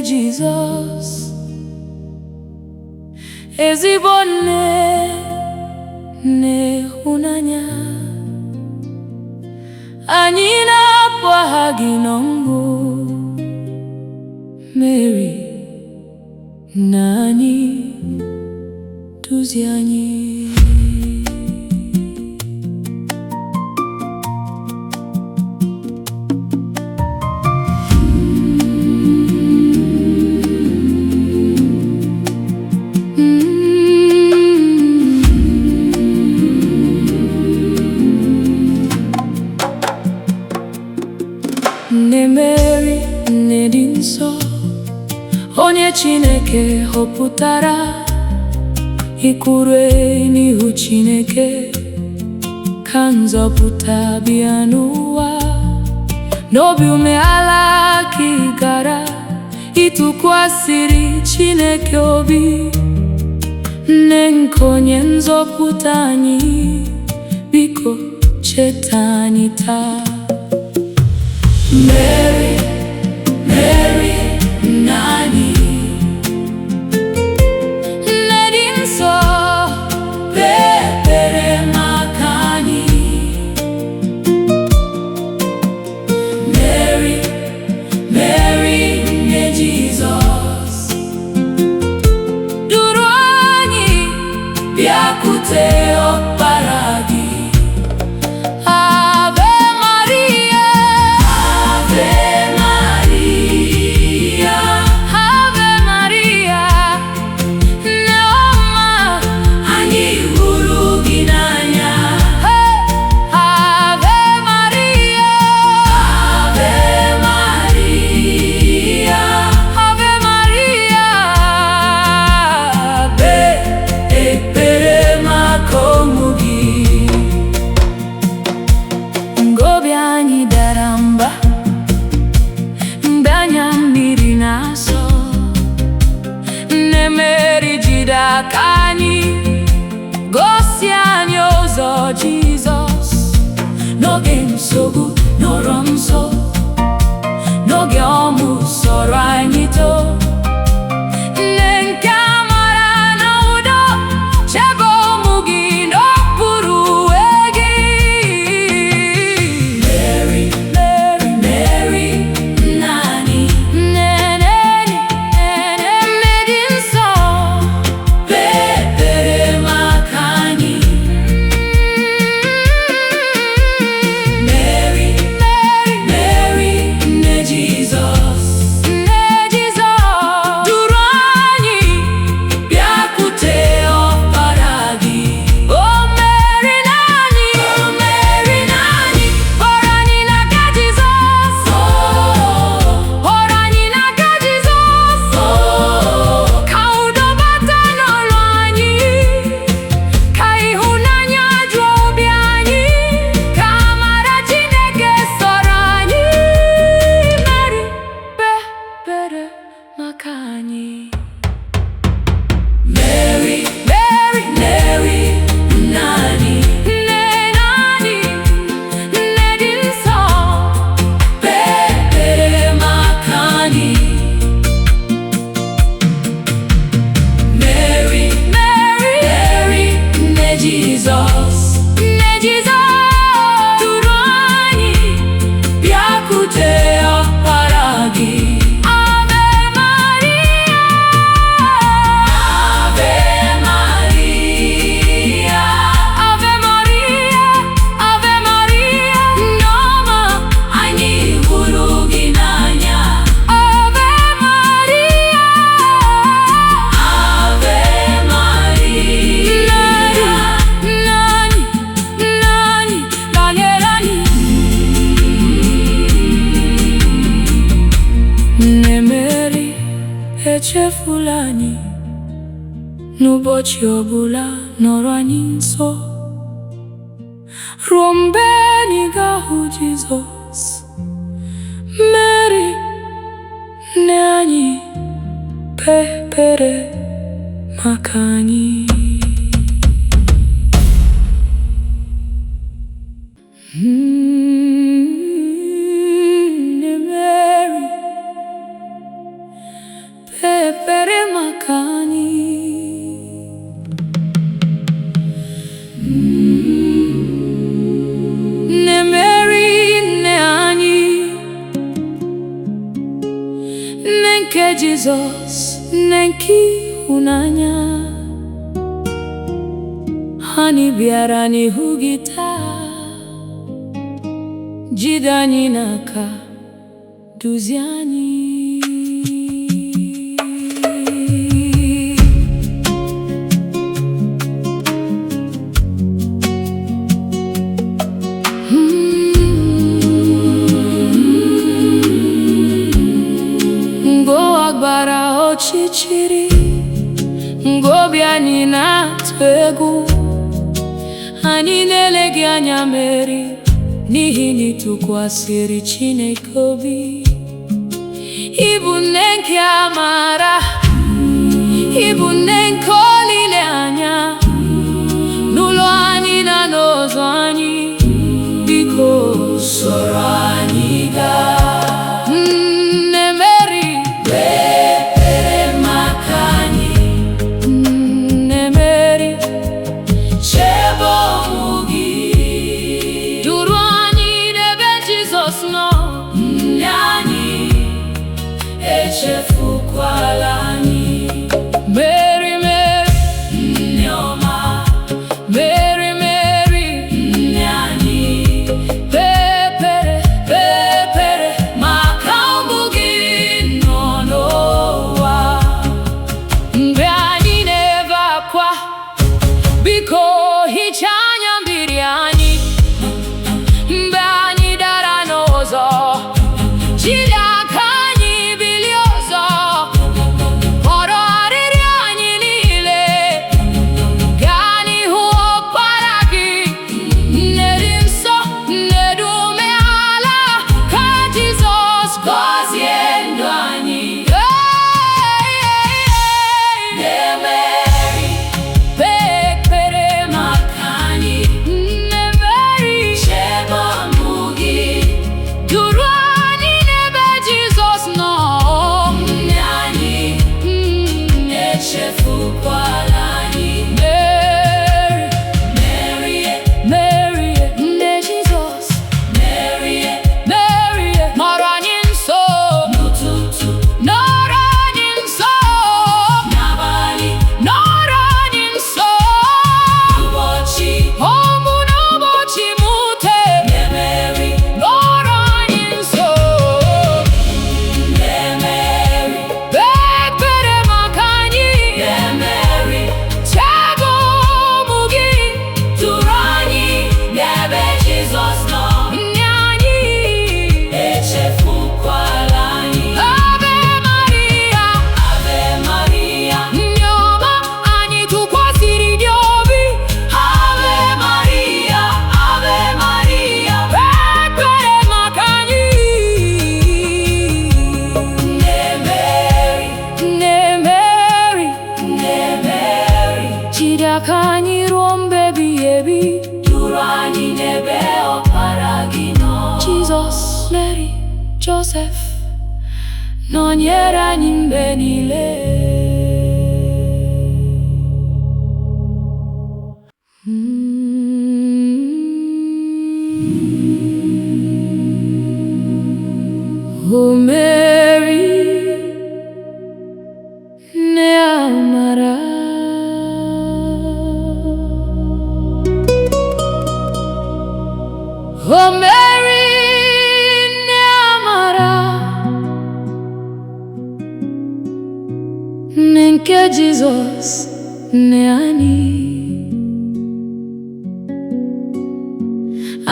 Jizọs, ezigbo nne n'ịhụnanya, anyị na-akpọ aha gị n'ọṅụ. Mary, nna anyị, duzie anyị. Nne Mary, nne dị nsọ, onye Chineke họpụtara, ikure n'ihu Chineke ka nzọpụta bịa n'ụwa. N'obi umeala ka ị gara ịtụkwasịrị Chineke obi, nne nke onye nzọpụta anyị, biko cheta anyị taa. Mary, Mary, nna anyị, nne dị nsọ, kpee ekpere maka anyị. Mary, Mary, nne Jizọs, duru anyị bịakwute ọkpara gị. Ave Maria, Ave Maria, Ave Maria, nne ọma, anyị hụrụ gị n'anya. Ave Maria, Ave Maria, Ave Maria, kpee ekpere maka ụmụ gị. Obi anyị dara mba mgbe anya mmiri na-asọ. Nne Mary jide aka anyị, gosi anyị ụzọ Jizọs. N'oge nsogbu nọrọ nso, n'oge ọnwụ soro anyị too. Nne nke amara na udo, chebe ụmụ gị n'okpuru uwe gị. Mary, Mary, Mary, nna anyị, nne dị nsọ, kpee ekpere maka anyị. Mary, Mary, Mary, nne Jizọs, duru anyị bịakwute ọkpara gị. O Mary naanị, o Mary naanị, kpọrọ anyị n'aka Jizọs, kpọrọ anyị n'aka Jizọs. Ka udo bata n'ụlọ anyị, ka ịhụnanya ju obi anyị, ka amara Chineke soro anyị. Mary, kpee ekpere maka anyị. Mary, Mary, Mary, nna anyị, nne dị nsọ, kpee ekpere maka anyị. Mary, Mary, Mary, nne Jizọs, duru anyị bịakwute ọkpara gị. Ave Maria, Ave Maria, Ave Maria, Ave Maria, nne ọma, anyị hụrụ gị n'anya. Ave Maria, Ave Maria, nne anyị, banyere anyị. Nne Mary, echefula anyị n'ụbọchị ọbụla, nọrọ anyị nso ruo mgbe anyị ga-ahụ Jizọs. Mary, nne anyị, kpee ekpere maka anyị. Nne Mary, maka anyị. Nne Mary nne anyị, nne nke Jizọs, nne nke ịhụnanya, anyị bịara n'ihu gị taa, jide anyị n'aka, duzie anyị. Mgbe ụwa gbara ọchịchịrị, mgbe obi anyị na-atụ egwu, anyị na-ele gị anya Mary, n'ihi na ị tụkwasịrị Chineke obi. Ị bụ nne nke amara, ị bụ nne nke olileanya, n'ụlọ anyị na n'ụzọ anyị, biko soro anyị gaa. Nne Mary, kpee ekpere maka anyị. Nne Mary, chebe ụmụ gị, duru anyị n'ebe Jizọs nọ. Nne anyị, echefukwala anyị. Mary, Mary, nne ọma, Mary, Mary, nne anyị, kpee ekpere maka ụmụ gị nọ n'ụwa. Mgbe anyị na-ebe akwa, biko hichaa anya mmiri anyị. Mgbe anyị dara n'ụzọ, jide aka anyị bilie ọzọ. Kpọrọ arịrịọ anyị niile gaa n'ihu ọkpara gị. Nne dị nsọ, nne dị umeala, ka Jizọs gọzie ndụ anyị. Nne Mary, kpee ekpere maka anyị. Nne Mary, chebe ụmụ gị, duru anyị n'ebe Jizọs nọ. Nne anyị, echefukwala anyị. Mary, Mary, nne Jizọs. Mary, Mary, nọrọ anyị nso n'ụtụtụ, nọrọ anyị nso n'abalị, nọrọ anyị nso n'ụbọchị ọmụ na ụbọchị mwute. Nne Mary, nọrọ anyị nso. Nne Mary, kpee ekpere maka anyị. Nne Mary, chebe ụmụ gị, duru anyị n'ebe Jizọs nọ. Nne anyị, echefukwala anyị. Ave Maria, Ave Maria, nne ọma, anyị tụkwasịrị gị obi. Ave Maria, Ave Maria, kpee ekpere maka anyị. Nne Mary, Nne Mary, Nne Mary, jide aka anyị ruo mgbe ebighị ebi, duru anyị n'ebe ọkpara gị nọ. Jizọs, Mary, Joseph, nọnyere anyị mgbe niile. Oh Mary, Nne Amara. Oh Mary, Nne Amara, nne nke Jizọs, nne anyị.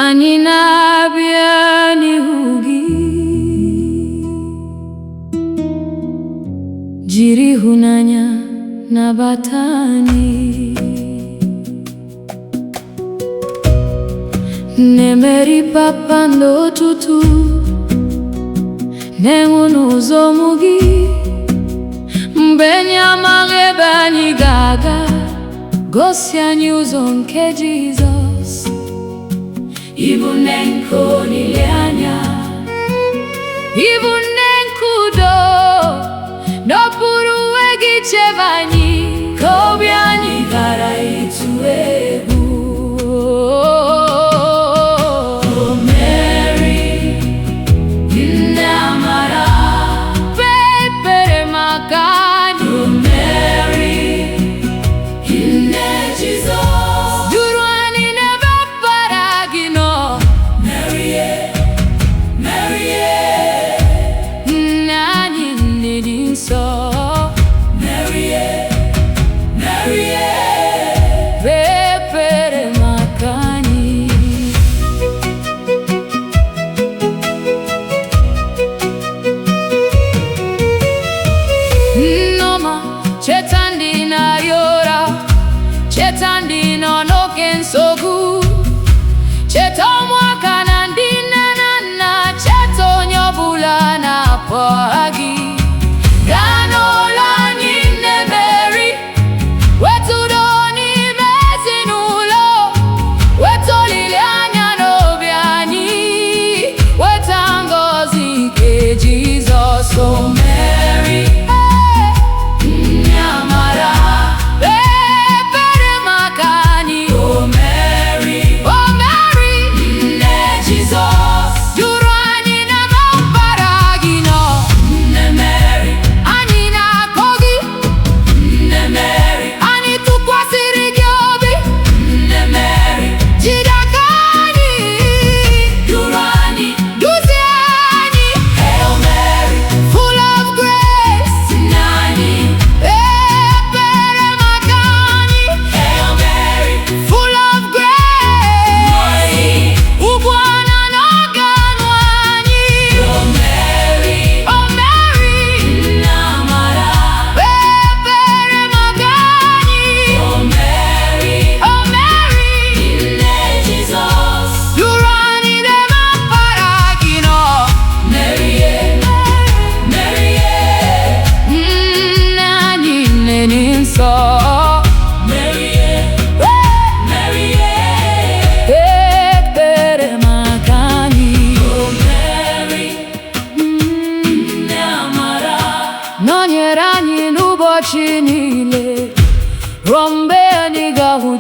Anyị na-abịa n'ihu gị, jiri ịhụnanya nabata anyị. Nne Mary, kpakpando ụtụtụ na-enwu n'ụzọ ụmụ gị. Mgbe anyị amaghị ebe anyị ga-aga, gosi anyị ụzọ nke Jizọs. Ị bụ nne nke olileanya, ị bụ nne nke udo, n'okpuru uwe gị ichebe anyị, ka obi anyị ghara ịtụ egwu. Oh Mary, Nne Amara, kpee ekpere maka anyị. Oh Mary, Nne Jizọs, duru anyị n'ebe ọkpara gị nọ. Marian, Marian, nne anyị, nne dị nsọ. Marian, Marian, kpee ekpere maka anyị. Nnọma, cheta ndị na-arịa ụra, cheta ndị nọ n'oke nsogbu, cheta ụmụaka na ndị nne na nna, cheta onye ọbụla na-akpọ gị. Gaa n'ụlọ anyị, Nne Mary, weta udo n'ime ezinụlọ, weta olileanya n'obi anyị, weta ngọzi nke Jizọs. Oh Mary, Nne Amara, kpee ekpere maka anyị. Oh Mary, oh Mary, Nne Jizọs, duru anyị n'ebe ọkpara gị nọ. Nne Mary, anyị na-akpọ gị. Nne Mary, anyị tụkwasịrị gị obi. Nne Mary, jide aka anyị, duru anyị, duzie anyị. Hail Mary, full of grace, nne anyị, kpee ekpere maka anyị. Hail Mary, full of grace, ugwu ọna n'oge ọnụ anyị. Oh Mary, oh Mary, Nne Amara, kpee ekpere maka anyị. Oh Mary, oh Mary, Nne Jizọs, duru anyị n'ebe ọkpara gị nọ. Marian, Marian, nne anyị, nne dị nsọ. Marian, Marian, ekpere maka anyị. Oh Mary, Nne Amara, nọnyere anyị n'ụbọchị niile, ruo mgbe anyị ga-ahụ